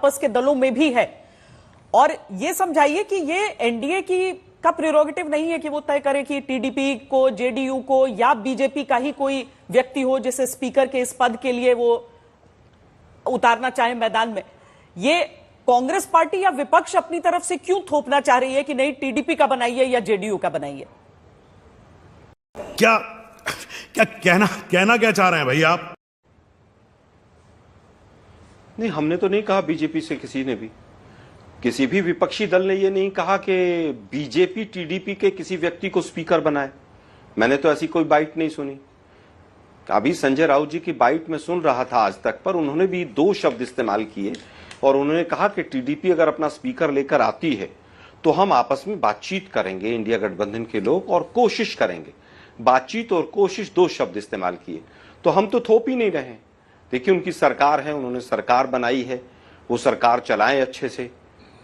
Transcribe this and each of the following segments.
आपस के दलों में भी है। और ये समझाइए कि ये एनडीए की का प्रेरोगेटिव नहीं है कि वो तय करे कि टीडीपी को, जेडीयू को या बीजेपी का ही कोई व्यक्ति हो जिसे स्पीकर के इस पद के लिए वो उतारना चाहे मैदान में। ये कांग्रेस पार्टी या विपक्ष अपनी तरफ से क्यों थोपना चाह रही है कि नहीं टीडीपी का बनाइए या जेडीयू का बनाइए? क्या क्या कहना क्या चाह रहे हैं भाई आप? नहीं, हमने तो नहीं कहा, बीजेपी से किसी ने भी, किसी भी विपक्षी दल ने ये नहीं कहा कि बीजेपी टीडीपी के किसी व्यक्ति को स्पीकर बनाए। मैंने तो ऐसी कोई बाइट नहीं सुनी। अभी संजय राउत जी की बाइट में सुन रहा था आज तक, पर उन्होंने भी दो शब्द इस्तेमाल किए और उन्होंने कहा कि टीडीपी अगर अपना स्पीकर लेकर आती है तो हम आपस में बातचीत करेंगे, इंडिया गठबंधन के लोग, और कोशिश करेंगे। बातचीत और कोशिश, दो शब्द इस्तेमाल किए। तो हम तो थोप ही नहीं रहे। देखिए, उनकी सरकार है, उन्होंने सरकार बनाई है, वो सरकार चलाएं अच्छे से।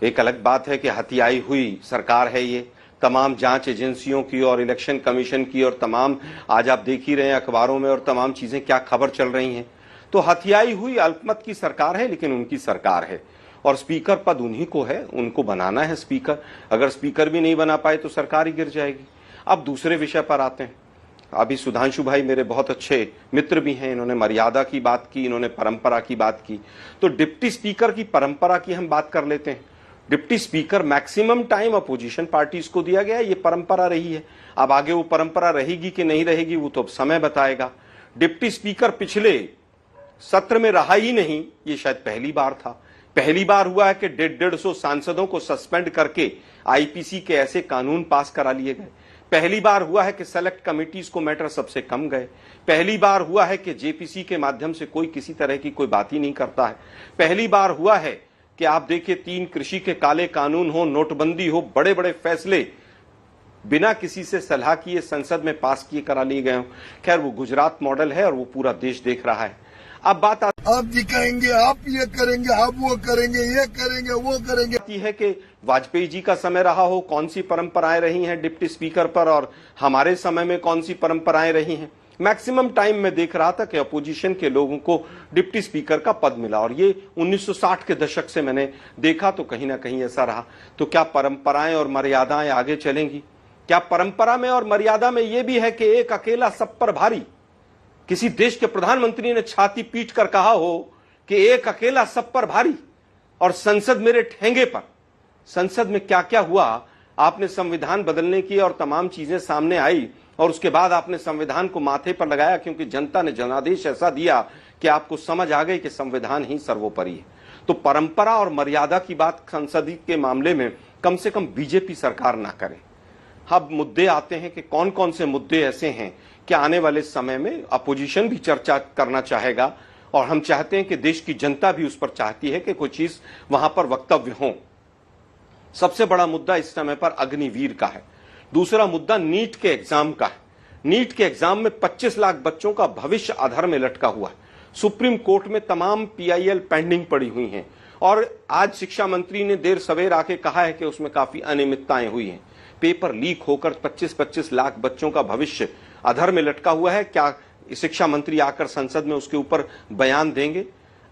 एक अलग बात है कि हथियाई हुई सरकार है ये, तमाम जांच एजेंसियों की और इलेक्शन कमीशन की और तमाम, आज आप देख ही रहे हैं अखबारों में और तमाम चीजें क्या खबर चल रही हैं। तो हथियाई हुई अल्पमत की सरकार है, लेकिन उनकी सरकार है और स्पीकर पद उन्हीं को है, उनको बनाना है स्पीकर। अगर स्पीकर भी नहीं बना पाए तो सरकार ही गिर जाएगी। अब दूसरे विषय पर आते हैं। अभी सुधांशु भाई मेरे बहुत अच्छे मित्र भी हैं, इन्होंने मर्यादा की बात की, इन्होंने परंपरा की बात की। तो डिप्टी स्पीकर की परंपरा की हम बात कर लेते हैं। Deputy speaker maximum time opposition parties को दिया गया है, ये परंपरा रही है। अब आगे वो परंपरा रहेगी कि नहीं रहेगी वो तो अब समय बताएगा। डिप्टी स्पीकर पिछले सत्र में रहा ही नहीं, ये शायद पहली बार था। पहली बार हुआ है कि 150 सांसदों को सस्पेंड करके आईपीसी के ऐसे कानून पास करा लिए गए। पहली बार हुआ है कि सेलेक्ट कमिटीज को मैटर सबसे कम गए। पहली बार हुआ है कि जेपीसी के माध्यम से कोई किसी तरह की कोई बात ही नहीं करता है। पहली बार हुआ है कि आप देखिए 3 कृषि के काले कानून हो, नोटबंदी हो, बड़े बड़े फैसले बिना किसी से सलाह किए संसद में पास किए करा लिए गए हों। खैर, वो गुजरात मॉडल है और वो पूरा देश देख रहा है। अब बात आप दिखाएंगे, आप ये करेंगे, आप वो करेंगे, ये करेंगे, वो करेंगे। है कि वाजपेयी जी का समय रहा हो, कौन सी परंपराएं रही हैं डिप्टी स्पीकर पर, और हमारे समय में कौन सी परंपराएं रही हैं। मैक्सिमम टाइम में देख रहा था कि अपोजिशन के लोगों को डिप्टी स्पीकर का पद मिला, और ये 1960 के दशक से मैंने देखा, तो कहीं ना कहीं ऐसा रहा। तो क्या परंपराएं और मर्यादाएं आगे चलेंगी? क्या परंपरा में और मर्यादा में यह भी है कि एक अकेला सब पर भारी? किसी देश के प्रधानमंत्री ने छाती पीट कर कहा हो कि एक अकेला सब पर भारी और संसद मेरे ठेंगे पर। संसद में क्या क्या हुआ, आपने संविधान बदलने की और तमाम चीजें सामने आई, और उसके बाद आपने संविधान को माथे पर लगाया, क्योंकि जनता ने जनादेश ऐसा दिया कि आपको समझ आ गई कि संविधान ही सर्वोपरि है। तो परंपरा और मर्यादा की बात संसद के मामले में कम से कम बीजेपी सरकार ना करे। अब मुद्दे आते हैं कि कौन कौन से मुद्दे ऐसे हैं कि आने वाले समय में अपोजिशन भी चर्चा करना चाहेगा, और हम चाहते हैं कि देश की जनता भी उस पर चाहती है कि कोई चीज वहां पर वक्तव्य हो। सबसे बड़ा मुद्दा इस समय पर अग्निवीर का है। दूसरा मुद्दा नीट के एग्जाम का है। नीट के एग्जाम में 25 लाख बच्चों का भविष्य अधर में लटका हुआ है। सुप्रीम कोर्ट में तमाम पीआईएल पेंडिंग पड़ी हुई हैं, और आज शिक्षा मंत्री ने देर सवेर आके कहा है कि उसमें काफी अनियमितताएं हुई हैं। पेपर लीक होकर 25-25 लाख बच्चों का भविष्य अधर में लटका हुआ है। क्या शिक्षा मंत्री आकर संसद में उसके ऊपर बयान देंगे?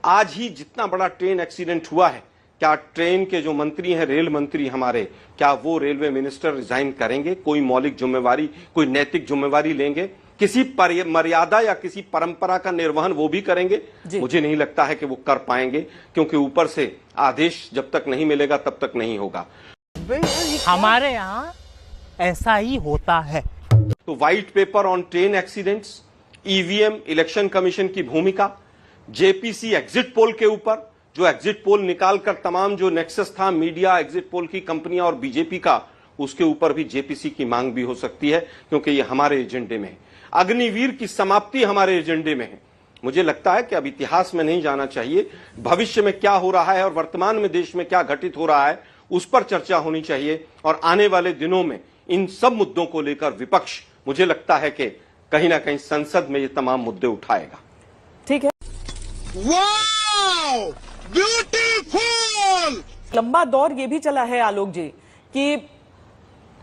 आज ही जितना बड़ा ट्रेन एक्सीडेंट हुआ है, क्या ट्रेन के जो मंत्री हैं, रेल मंत्री हमारे, क्या वो रेलवे मिनिस्टर रिजाइन करेंगे? कोई मौलिक जिम्मेवारी, कोई नैतिक जिम्मेवारी लेंगे? किसी मर्यादा या किसी परंपरा का निर्वहन वो भी करेंगे? मुझे नहीं लगता है कि वो कर पाएंगे, क्योंकि ऊपर से आदेश जब तक नहीं मिलेगा तब तक नहीं होगा। हमारे यहाँ ऐसा ही होता है। तो white paper on train accidents, EVM, election commission की भूमिका, जेपीसी एग्जिट पोल के ऊपर, जो एग्जिट पोल निकालकर तमाम जो नेक्सस था मीडिया, एग्जिट पोल की कंपनियां और बीजेपी का, उसके ऊपर भी जेपीसी की मांग भी हो सकती है, क्योंकि ये हमारे एजेंडे में है। अग्निवीर की समाप्ति हमारे एजेंडे में है। मुझे लगता है कि अब इतिहास में नहीं जाना चाहिए, भविष्य में क्या हो रहा है और वर्तमान में देश में क्या घटित हो रहा है उस पर चर्चा होनी चाहिए। और आने वाले दिनों में इन सब मुद्दों को लेकर विपक्ष, मुझे लगता है कि कहीं ना कहीं संसद में ये तमाम मुद्दे उठाएगा। ठीक है, वाओ, ब्यूटीफुल। लंबा दौर ये भी चला है आलोक जी कि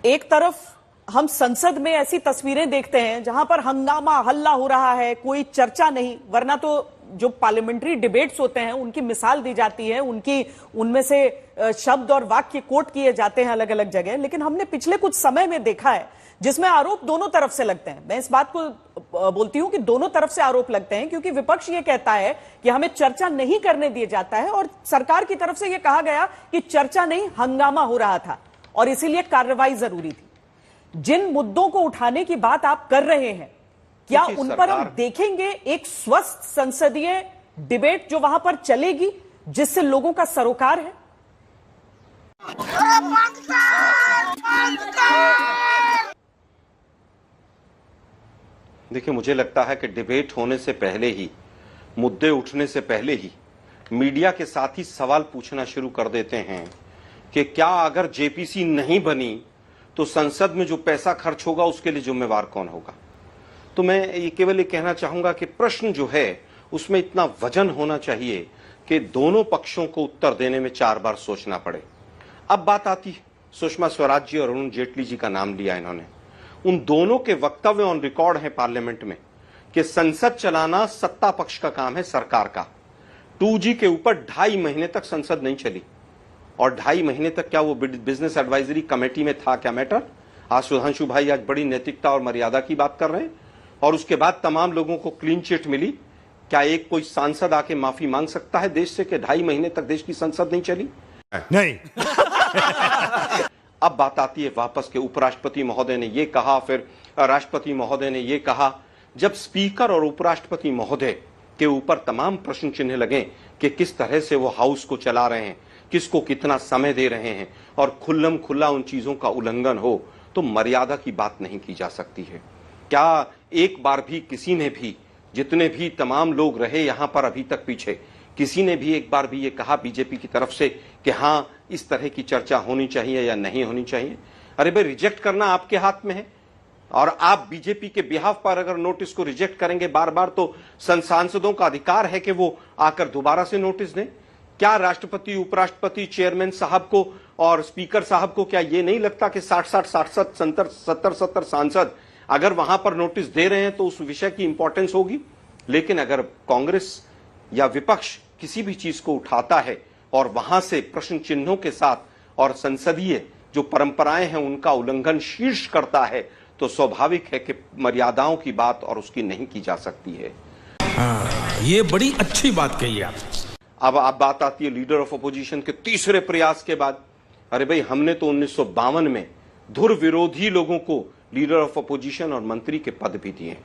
एक तरफ हम संसद में ऐसी तस्वीरें देखते हैं जहां पर हंगामा, हल्ला हो रहा है, कोई चर्चा नहीं, वरना तो जो पार्लियामेंट्री डिबेट्स होते हैं उनकी मिसाल दी जाती है, उनमें से शब्द और वाक्य कोट किए जाते हैं अलग अलग जगह, लेकिन हमने पिछले कुछ समय में देखा है जिसमें आरोप दोनों तरफ से लगते हैं। मैं इस बात को बोलती हूं कि दोनों तरफ से आरोप लगते हैं, क्योंकि विपक्ष ये कहता है कि हमें चर्चा नहीं करने दिया जाता है, और सरकार की तरफ से यह कहा गया कि चर्चा नहीं, हंगामा हो रहा था और इसीलिए कार्रवाई जरूरी थी। जिन मुद्दों को उठाने की बात आप कर रहे हैं, क्या उन पर हम देखेंगे एक स्वस्थ संसदीय डिबेट जो वहां पर चलेगी, जिससे लोगों का सरोकार है? देखिए, मुझे लगता है कि डिबेट होने से पहले ही, मुद्दे उठने से पहले ही मीडिया के साथ ही सवाल पूछना शुरू कर देते हैं कि क्या अगर जेपीसी नहीं बनी तो संसद में जो पैसा खर्च होगा उसके लिए जिम्मेवार कौन होगा। तो मैं ये केवल ये कहना चाहूंगा कि प्रश्न जो है उसमें इतना वजन होना चाहिए कि दोनों पक्षों को उत्तर देने में 4 बार सोचना पड़े। अब बात आती है, सुषमा स्वराज जी और अरुण जेटली जी का नाम लिया इन्होंने। उन दोनों के वक्तव्य ऑन रिकॉर्ड है पार्लियामेंट में कि संसद चलाना सत्ता पक्ष का काम है, सरकार का। 2G के ऊपर 2.5 महीने तक संसद नहीं चली, और 2.5 महीने तक क्या वो बिजनेस एडवाइजरी कमेटी में था क्या मैटर? आज सुधांशु भाई आज बड़ी नैतिकता और मर्यादा की बात कर रहे हैं, और उसके बाद तमाम लोगों को क्लीन चिट मिली। क्या एक कोई सांसद आके माफी मांग सकता है देश से कि 2.5 महीने तक देश की संसद नहीं चली? नहीं। अब बात आती है वापस के उपराष्ट्रपति महोदय ने ये कहा, फिर राष्ट्रपति महोदय ने ये कहा। जब स्पीकर और उपराष्ट्रपति महोदय के ऊपर तमाम प्रश्न चिन्ह लगे कि किस तरह से वो हाउस को चला रहे हैं, किसको कितना समय दे रहे हैं, और खुल्लम खुल्ला उन चीजों का उल्लंघन हो, तो मर्यादा की बात नहीं की जा सकती है। क्या एक बार भी किसी ने भी, जितने भी तमाम लोग रहे यहां पर अभी तक पीछे, किसी ने भी एक बार भी ये कहा बीजेपी की तरफ से कि हां इस तरह की चर्चा होनी चाहिए या नहीं होनी चाहिए? अरे भाई, रिजेक्ट करना आपके हाथ में है, और आप बीजेपी के बिहाफ पर अगर नोटिस को रिजेक्ट करेंगे बार बार, तो सांसदों का अधिकार है कि वो आकर दोबारा से नोटिस दें। क्या राष्ट्रपति, उपराष्ट्रपति, चेयरमैन साहब को और स्पीकर साहब को क्या ये नहीं लगता कि 60-70 सांसद अगर वहां पर नोटिस दे रहे हैं तो उस विषय की इंपॉर्टेंस होगी? लेकिन अगर कांग्रेस या विपक्ष किसी भी चीज को उठाता है और वहां से प्रश्न चिन्हों के साथ और संसदीय जो परंपराएं हैं उनका उल्लंघन शीर्ष करता है, तो स्वाभाविक है कि मर्यादाओं की बात और उसकी नहीं की जा सकती है। ये बड़ी अच्छी बात कही आप। अब बात आती है लीडर ऑफ अपोजिशन के तीसरे प्रयास के बाद। अरे भाई, हमने तो 1952 में धुर विरोधी लोगों को लीडर ऑफ अपोजिशन और मंत्री के पद भी दिए हैं,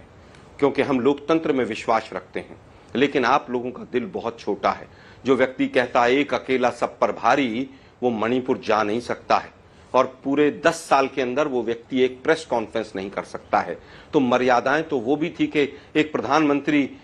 क्योंकि हम लोकतंत्र में विश्वास रखते हैं। लेकिन आप लोगों का दिल बहुत छोटा है। जो व्यक्ति कहता है एक अकेला सब पर भारी, वो मणिपुर जा नहीं सकता है, और पूरे 10 साल के अंदर वो व्यक्ति एक प्रेस कॉन्फ्रेंस नहीं कर सकता है। तो मर्यादाएं तो वो भी थी कि एक प्रधानमंत्री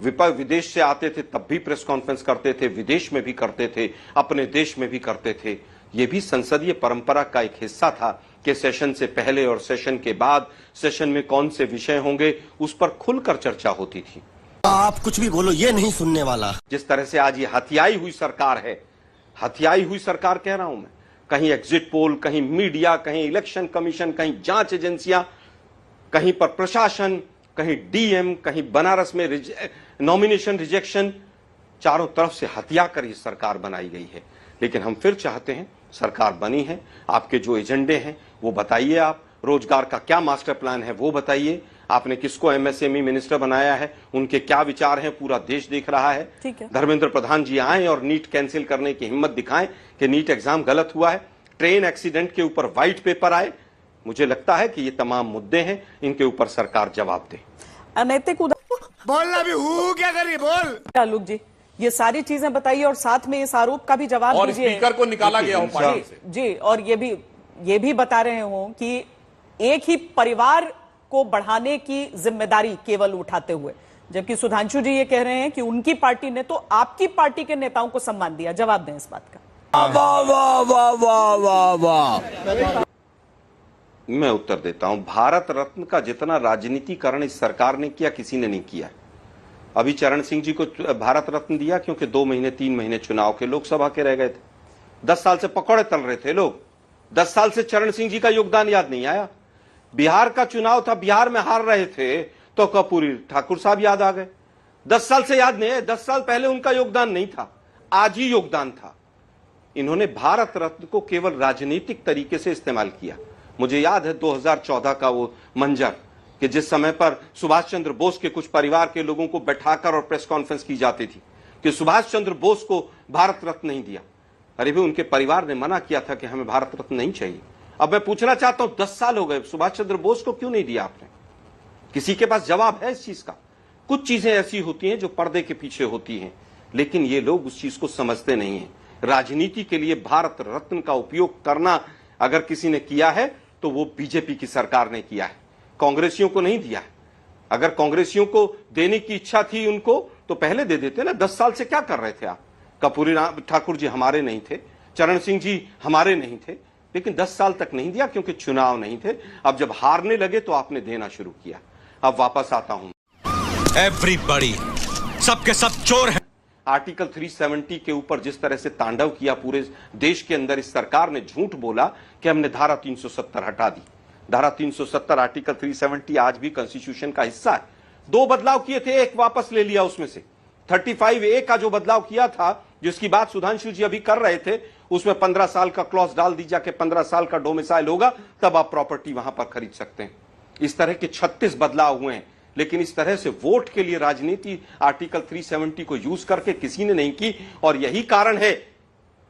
विदेश से आते थे तब भी प्रेस कॉन्फ्रेंस करते थे, विदेश में भी करते थे, अपने देश में भी करते थे। ये भी संसदीय परंपरा का एक हिस्सा था कि सेशन से पहले और सेशन के बाद सेशन में कौन से विषय होंगे उस पर खुलकर चर्चा होती थी। आप कुछ भी बोलो, ये नहीं सुनने वाला। जिस तरह से आज ये हथियाई हुई सरकार है, हथियाई हुई सरकार कह रहा हूं मैं, कहीं एग्जिट पोल, कहीं मीडिया, कहीं इलेक्शन कमीशन, कहीं जांच एजेंसियां, कहीं पर प्रशासन, कहीं डीएम, कहीं बनारस में नॉमिनेशन रिजेक्शन, चारों तरफ से हथिया कर ये सरकार बनाई गई है। लेकिन हम फिर चाहते हैं, सरकार बनी है, आपके जो एजेंडे हैं वो बताइए। आप रोजगार का क्या मास्टर प्लान है वो बताइए। आपने किसको एमएसएमई मिनिस्टर बनाया है, उनके क्या विचार हैं, पूरा देश देख रहा है। धर्मेंद्र प्रधान जी आए और नीट कैंसिल करने की हिम्मत दिखाएं कि नीट एग्जाम गलत हुआ है। ट्रेन एक्सीडेंट के ऊपर व्हाइट पेपर आए। मुझे लगता है कि ये तमाम मुद्दे हैं, इनके ऊपर सरकार जवाब दे। अनैतिक बोलना भी हूँ, क्या करिए बोल। तालुक जी, ये सारी चीजें बताइए और साथ में इस आरोप का भी जवाब और दीजिए। स्पीकर को निकाला गया हो पार्टी से। जी, और ये भी बता रहे हो कि एक ही परिवार को बढ़ाने की जिम्मेदारी केवल उठाते हुए, जबकि सुधांशु जी ये कह रहे हैं कि उनकी पार्टी ने तो आपकी पार्टी के नेताओं को सम्मान दिया। जवाब दें इस बात का। वाह वाह वाह वाह वाह वाह। मैं उत्तर देता हूं। भारत रत्न का जितना राजनीतिकरण इस सरकार ने किया, किसी ने नहीं किया। अभी चरण सिंह जी को भारत रत्न दिया क्योंकि 2 महीने 3 महीने चुनाव के लोकसभा के रह गए थे। 10 साल से पकौड़े तल रहे थे लोग। 10 साल से चरण सिंह जी का योगदान याद नहीं आया। बिहार का चुनाव था, बिहार में हार रहे थे तो कर्पूरी ठाकुर साहब याद आ गए। 10 साल से याद नहीं है, 10 साल पहले उनका योगदान नहीं था, आज ही योगदान था। इन्होंने भारत रत्न को केवल राजनीतिक तरीके से इस्तेमाल किया। मुझे याद है 2014 का वो मंजर कि जिस समय पर सुभाष चंद्र बोस के कुछ परिवार के लोगों को बैठाकर और प्रेस कॉन्फ्रेंस की जाती थी कि सुभाष चंद्र बोस को भारत रत्न नहीं दिया। अरे भी उनके परिवार ने मना किया था कि हमें भारत रत्न नहीं चाहिए। अब मैं पूछना चाहता हूं, 10 साल हो गए, सुभाष चंद्र बोस को क्यों नहीं दिया आपने? किसी के पास जवाब है इस चीज का? कुछ चीजें ऐसी होती हैं जो पर्दे के पीछे होती हैं, लेकिन ये लोग उस चीज को समझते नहीं हैं। राजनीति के लिए भारत रत्न का उपयोग करना अगर किसी ने किया है तो वो बीजेपी की सरकार ने किया है, कांग्रेसियों को नहीं दिया है। अगर कांग्रेसियों को देने की इच्छा थी उनको तो पहले दे देते ना। 10 साल से क्या कर रहे थे आप? कर्पूरी ठाकुर जी हमारे नहीं थे, चरण सिंह जी हमारे नहीं थे, लेकिन 10 साल तक नहीं दिया क्योंकि चुनाव नहीं थे। अब जब हारने लगे तो आपने देना शुरू किया। अब वापस आता हूं, एवरीबॉडी, सबके सब चोर है। आर्टिकल 370 के ऊपर जिस तरह से तांडव किया पूरे देश के अंदर, इस सरकार ने झूठ बोला कि हमने धारा 370 हटा दी। धारा 370 आर्टिकल 370 आज भी कॉन्स्टिट्यूशन का हिस्सा है। 2 बदलाव किए थे, एक वापस ले लिया उसमें से। 35A का जो बदलाव किया था, जिसकी बात सुधांशु जी अभी कर रहे थे, उसमें 15 साल का क्लॉज डाल दीजिए कि 15 साल का डोमिसाइल होगा तब आप प्रॉपर्टी वहां पर खरीद सकते हैं। इस तरह के 36 बदलाव हुए हैं, लेकिन इस तरह से वोट के लिए राजनीति आर्टिकल 370 को यूज करके किसी ने नहीं की। और यही कारण है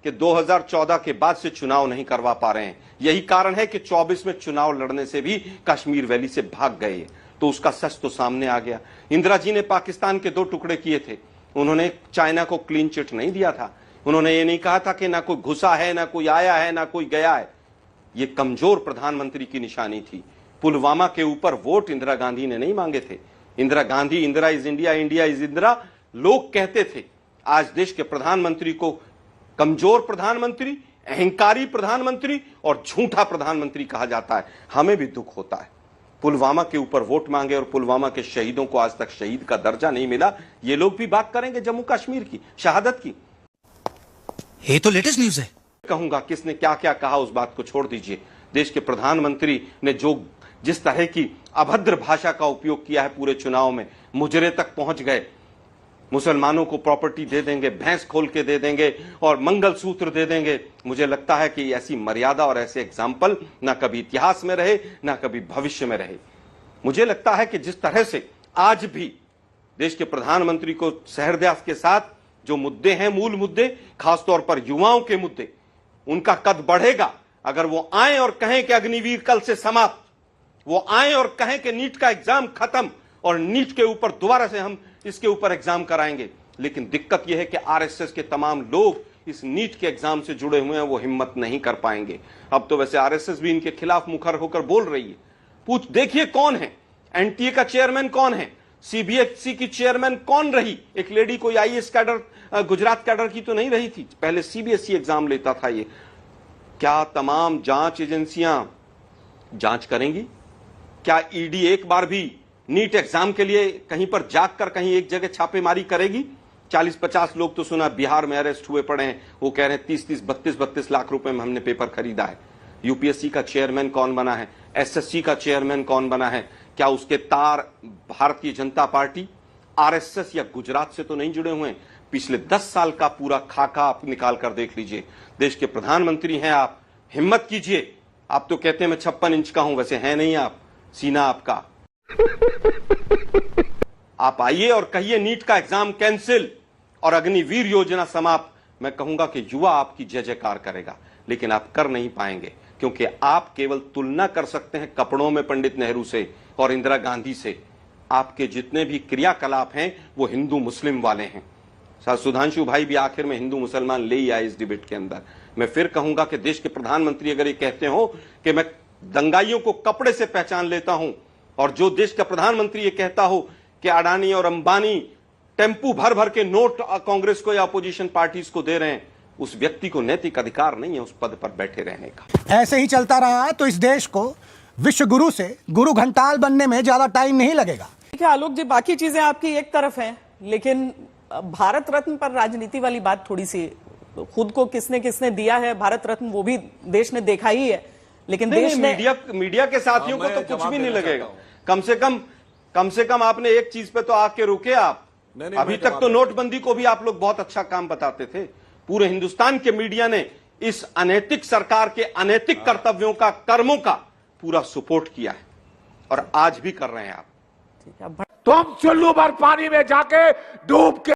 कि 2014 के बाद से चुनाव नहीं करवा पा रहे हैं। यही कारण है कि 24 में चुनाव लड़ने से भी कश्मीर वैली से भाग गए। तो उसका सच तो सामने आ गया। इंदिरा जी ने पाकिस्तान के 2 टुकड़े किए थे, उन्होंने चाइना को क्लीन चिट नहीं दिया था। उन्होंने ये नहीं कहा था कि ना कोई घुसा है, ना कोई आया है, ना कोई गया है। ये कमजोर प्रधानमंत्री की निशानी थी। पुलवामा के ऊपर वोट इंदिरा गांधी ने नहीं मांगे थे। Indira Gandhi, Indira is India, India is Indira लोग कहते थे। आज देश के प्रधानमंत्री को कमजोर प्रधानमंत्री, अहंकारी प्रधानमंत्री और झूठा प्रधानमंत्री कहा जाता है। हमें भी दुख होता है। पुलवामा के ऊपर वोट मांगे और पुलवामा के शहीदों को आज तक शहीद का दर्जा नहीं मिला। ये लोग भी बात करेंगे जम्मू कश्मीर की शहादत की। ये तो लेटेस्ट न्यूज है। कहूंगा किसने क्या क्या कहा उस बात को छोड़ दीजिए। देश के प्रधानमंत्री ने जिस तरह की अभद्र भाषा का उपयोग किया है पूरे चुनाव में, मुजरे तक पहुंच गए। मुसलमानों को प्रॉपर्टी दे देंगे, भैंस खोल के दे देंगे और मंगलसूत्र दे देंगे। मुझे लगता है कि ऐसी मर्यादा और ऐसे एग्जाम्पल ना कभी इतिहास में रहे, ना कभी भविष्य में रहे। मुझे लगता है कि जिस तरह से आज भी देश के प्रधानमंत्री को सहृदय के साथ जो मुद्दे हैं, मूल मुद्दे, खासतौर पर युवाओं के मुद्दे, उनका कद बढ़ेगा अगर वो आए और कहें कि अग्निवीर कल से समाप्त, वो आए और कहें कि नीट का एग्जाम खत्म और नीट के ऊपर दोबारा से हम इसके ऊपर एग्जाम कराएंगे। लेकिन दिक्कत यह है कि आरएसएस के तमाम लोग इस नीट के एग्जाम से जुड़े हुए हैं, वो हिम्मत नहीं कर पाएंगे। अब तो वैसे आरएसएस भी इनके खिलाफ मुखर होकर बोल रही है। देखिए कौन है, एनटीए का चेयरमैन कौन है, सीबीएसई की चेयरमैन कौन रही। एक लेडी कोई आईएएस कैडर, गुजरात कैडर की तो नहीं रही थी, पहले सीबीएसई एग्जाम लेता था ये। क्या तमाम जांच एजेंसियां जांच करेंगी? क्या ईडी एक बार भी नीट एग्जाम के लिए कहीं पर जाकर कहीं एक जगह छापेमारी करेगी? 40-50 लोग तो सुना बिहार में अरेस्ट हुए पड़े हैं, वो कह रहे हैं 30-30, 32-32 लाख रुपए में हमने पेपर खरीदा है। यूपीएससी का चेयरमैन कौन बना है? एसएससी का चेयरमैन कौन बना है? क्या उसके तार भारतीय जनता पार्टी, आरएसएस या गुजरात से तो नहीं जुड़े हुए हैं? पिछले 10 साल का पूरा खाका आप निकाल कर देख लीजिए। देश के प्रधानमंत्री हैं आप, हिम्मत कीजिए। आप तो कहते हैं मैं 56 इंच का हूं, वैसे है नहीं आप, सीना आपका। आप आइए और कहिए नीट का एग्जाम कैंसिल और अग्निवीर योजना समाप्त। मैं कहूंगा कि युवा आपकी जय जयकार करेगा, लेकिन आप कर नहीं पाएंगे क्योंकि आप केवल तुलना कर सकते हैं कपड़ों में पंडित नेहरू से और इंदिरा गांधी से। आपके जितने भी क्रियाकलाप हैं वो हिंदू मुस्लिम वाले हैं। सुधांशु भाई भी आखिर में हिंदू मुसलमान ले ही आए इस डिबेट के अंदर। मैं फिर कहूंगा कि देश के प्रधानमंत्री अगर ये कहते हो कि मैं दंगाइयों को कपड़े से पहचान लेता हूं, और जो देश का प्रधानमंत्री ये कहता हो कि अडानी और अंबानी टेम्पू भर भर के नोट कांग्रेस को या अपोजिशन पार्टीज को दे रहे हैं, उस व्यक्ति को नैतिक अधिकार नहीं है उस पद पर बैठे रहने का। ऐसे ही चलता रहा तो इस देश को विश्व गुरु से गुरु घंटाल बनने में ज्यादा टाइम नहीं लगेगा। देखिए आलोक जी, बाकी चीजें आपकी एक तरफ हैं, लेकिन भारत रत्न पर राजनीति वाली बात थोड़ी सी, खुद को किसने किसने दिया है भारत रत्न वो भी देश ने देखा ही है, लेकिन देश ने मीडिया के साथियों को तो कुछ भी नहीं लगेगा। कम से कम आपने एक चीज पे तो आके रुके आप। अभी तक तो नोटबंदी को भी आप लोग बहुत अच्छा काम बताते थे। पूरे हिंदुस्तान के मीडिया ने इस अनैतिक सरकार के अनैतिक कर्तव्यों का, कर्मों का पूरा सपोर्ट किया है और आज भी कर रहे हैं आप। तुम चुल्लू भर पानी में जाके डूब के